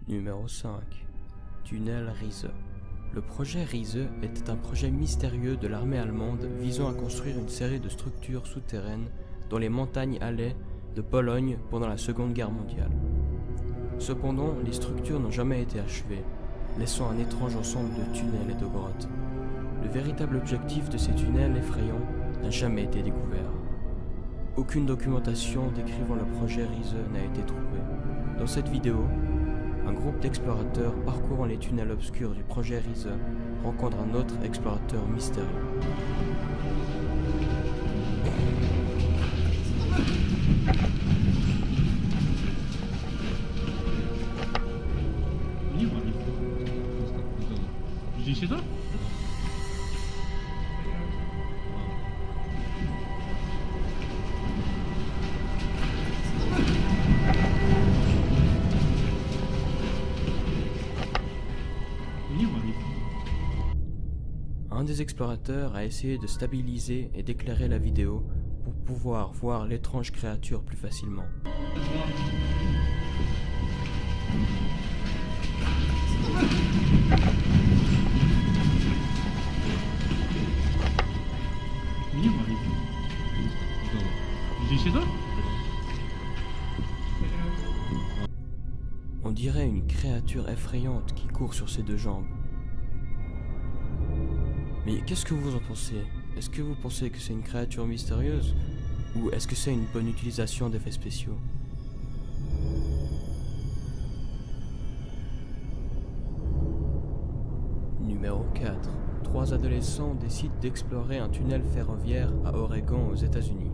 Numéro 5. Tunnel Riese. Le projet Riese était un projet mystérieux de l'armée allemande visant à construire une série de structures souterraines dans les montagnes Alais de Pologne pendant la Seconde Guerre mondiale. Cependant, les structures n'ont jamais été achevées, laissant un étrange ensemble de tunnels et de grottes. Le véritable objectif de ces tunnels effrayants n'a jamais été découvert. Aucune documentation décrivant le projet Riese n'a été trouvée. Dans cette vidéo, un groupe d'explorateurs parcourant les tunnels obscurs du projet Riese rencontre un autre explorateur mystérieux. Gdzieś się to? Un des explorateurs a essayé de stabiliser et d'éclairer la vidéo pour pouvoir voir l'étrange créature plus facilement. Nie ma nic. Gdzieś się to? On dirait une créature effrayante qui court sur ses deux jambes. Mais qu'est-ce que vous en pensez? Est-ce que vous pensez que c'est une créature mystérieuse? Ou est-ce que c'est une bonne utilisation d'effets spéciaux? Numéro 4. 3 adolescents décident d'explorer un tunnel ferroviaire à Oregon aux États-Unis.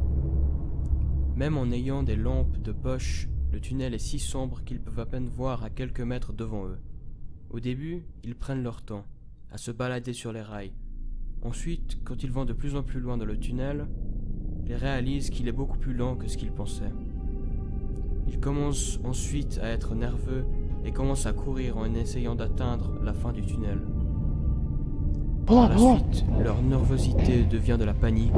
Même en ayant des lampes de poche, le tunnel est si sombre qu'ils peuvent à peine voir à quelques mètres devant eux. Au début, ils prennent leur temps, à se balader sur les rails. Ensuite, quand ils vont de plus en plus loin dans le tunnel, ils réalisent qu'il est beaucoup plus lent que ce qu'ils pensaient. Ils commencent ensuite à être nerveux et commencent à courir en essayant d'atteindre la fin du tunnel. Par la suite, leur nervosité devient de la panique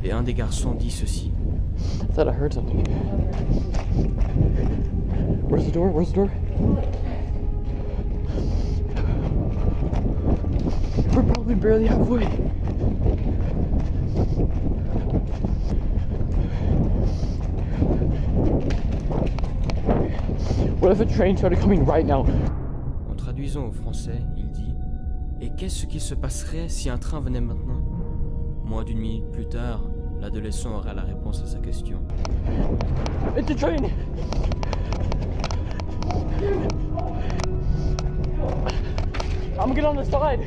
et un des garçons dit ceci. I thought I heard something. Where's the door? Where's the door? We're probably barely halfway. What if a train started coming right now? En traduisant au français, il dit « Et qu'est-ce qui se passerait si un train venait maintenant ?» Moins d'une minute plus tard, l'adolescent aura la réponse à sa question. It's a train! I'm gonna get on the side!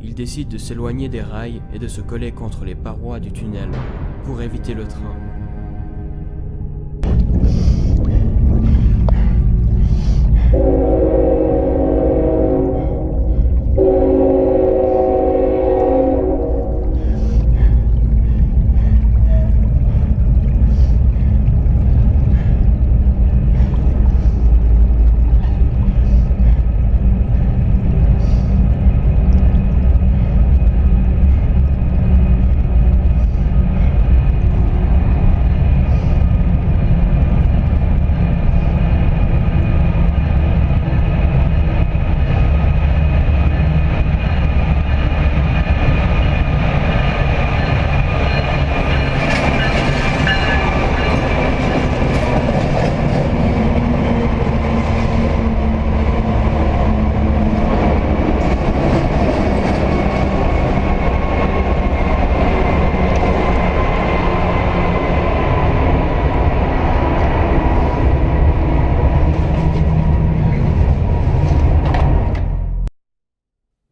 Il décide de s'éloigner des rails et de se coller contre les parois du tunnel pour éviter le train.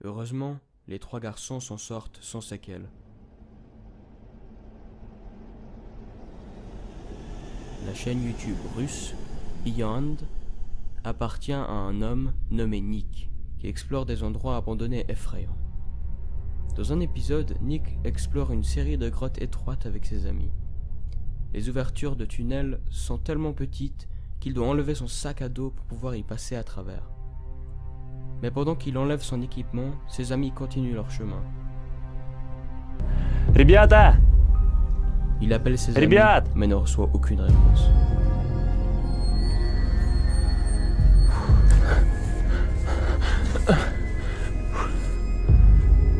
Heureusement, les 3 garçons s'en sortent sans séquelles. La chaîne YouTube russe, Beyond, appartient à un homme nommé Nick, qui explore des endroits abandonnés effrayants. Dans un épisode, Nick explore une série de grottes étroites avec ses amis. Les ouvertures de tunnels sont tellement petites qu'il doit enlever son sac à dos pour pouvoir y passer à travers. Mais pendant qu'il enlève son équipement, ses amis continuent leur chemin. Ребята, Il appelle ses amis, Ребят! mais ne reçoit aucune réponse.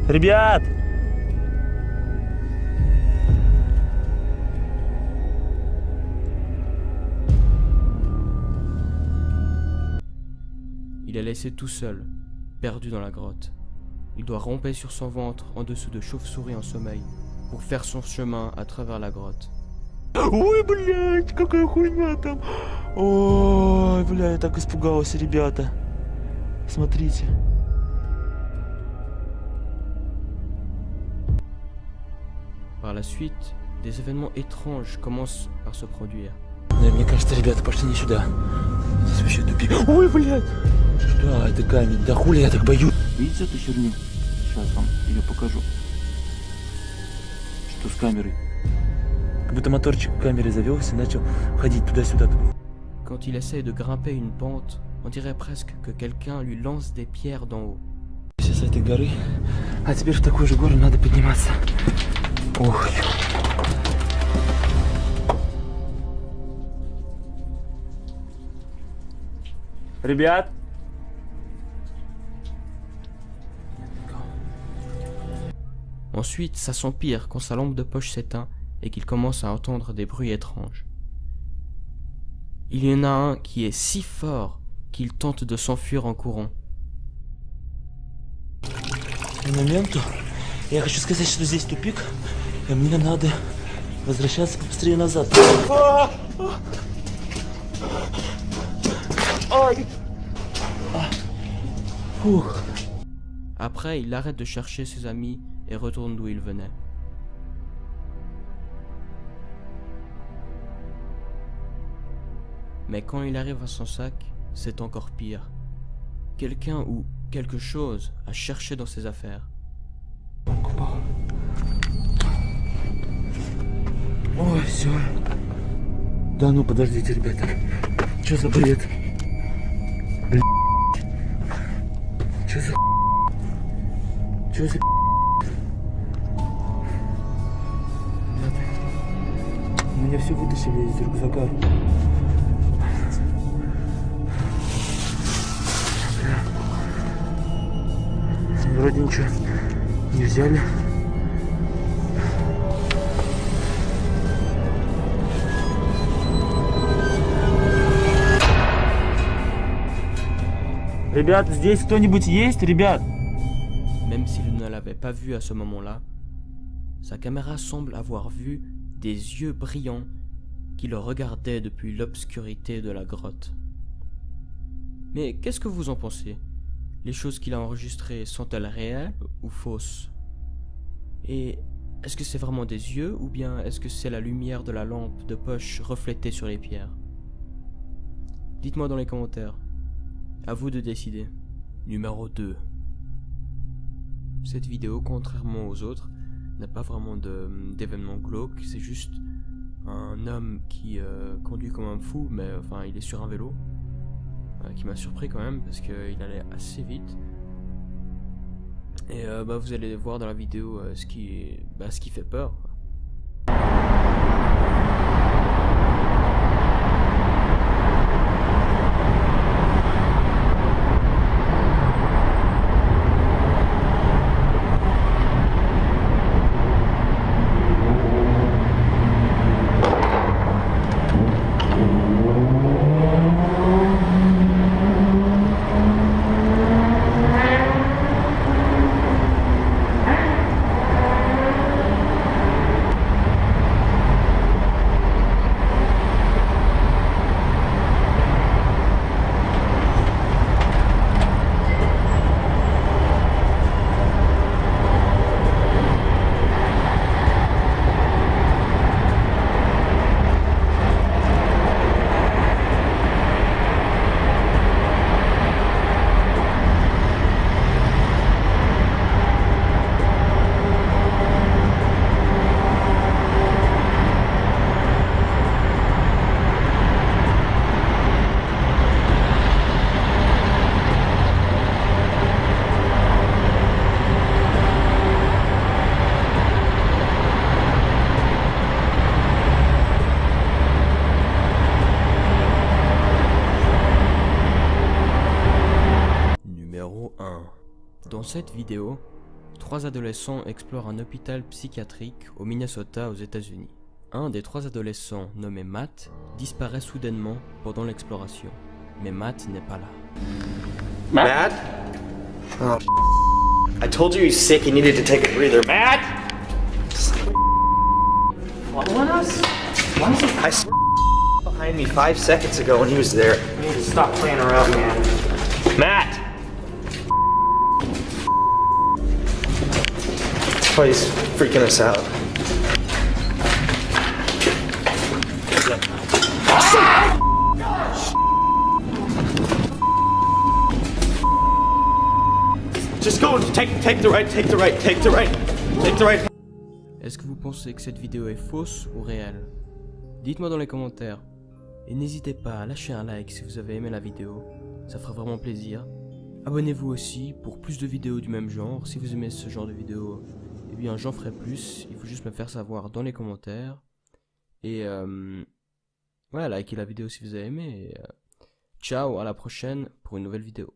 Ребят! Il est laissé tout seul, perdu dans la grotte. Il doit ramper sur son ventre en dessous de chauves-souris en sommeil pour faire son chemin à travers la grotte. Ой, блядь, какая хуйня там. Ой, бля, я так испугался, ребята. Смотрите. Par la suite, des événements étranges commencent par se produire. Мне кажется, ребята пошли не сюда. Здесь вообще тупик. Ой, блядь. Да, это камень. Да хули я так боюсь. Видите эту херню? Сейчас вам ее покажу. Что с камерой? Как будто моторчик в камере завелся и начал ходить туда-сюда. Quand il essaye de grimper une pente, on dirait presque que quelqu'un lui lance des pierres d'en haut. Сейчас с этой горы. А теперь в такую же гору надо подниматься. Ух. Ребят! Ensuite, ça s'empire quand sa lampe de poche s'éteint et qu'il commence à entendre des bruits étranges. Il y en a un qui est si fort qu'il tente de s'enfuir en courant. Моменту я хочу сказать, что здесь тупик, и мне надо возвращаться побыстрее назад. Après, il arrête de chercher ses amis et retourne d'où il venait. Mais quand il arrive à son sac, c'est encore pire. Quelqu'un ou quelque chose a cherché dans ses affaires. Ой, все. Да ну подождите, ребята. Что за бред? Блядь. Что за... Что за... Ребята. Меня все вытащили из рюкзака. Вроде ничего не взяли. Ребят, здесь кто-нибудь есть, ребят? Même s'il ne l'avait pas vu à ce moment-là, sa caméra semble avoir vu des yeux brillants qui le regardaient depuis l'obscurité de la grotte. Mais qu'est-ce que vous en pensez? Les choses qu'il a enregistrées sont-elles réelles ou fausses? Et est-ce que c'est vraiment des yeux ou bien est-ce que c'est la lumière de la lampe de poche reflétée sur les pierres? Dites-moi dans les commentaires. À vous de décider. Numéro 2. Cette vidéo, contrairement aux autres, n'a pas vraiment d'événements glauques, c'est juste un homme qui conduit comme un fou, mais enfin il est sur un vélo, qui m'a surpris quand même parce qu'il allait assez vite. Et vous allez voir dans la vidéo ce qui fait peur. Dans cette vidéo, 3 adolescents explorent un hôpital psychiatrique au Minnesota aux États-Unis. Un des 3 adolescents, nommé Matt, disparaît soudainement pendant l'exploration. Mais Matt n'est pas là. Matt? Oh, I told you he's sick, he needed to take a breather. Matt! Following us? I swear behind me 5 seconds ago when he was there. You need to stop playing around, man. Matt! Oh, he's freaking us out. Just go and take the right, take the right, take the right, take the right. Est-ce que vous pensez que cette vidéo est fausse ou réelle? Dites-moi dans les commentaires. Et n'hésitez pas à lâcher un like si vous avez aimé la vidéo, ça fera vraiment plaisir. Abonnez-vous aussi pour plus de vidéos du même genre. Si vous aimez ce genre de vidéos, eh bien j'en ferai plus. Il faut juste me faire savoir dans les commentaires. Et ouais, likez la vidéo si vous avez aimé. Et, ciao, à la prochaine pour une nouvelle vidéo.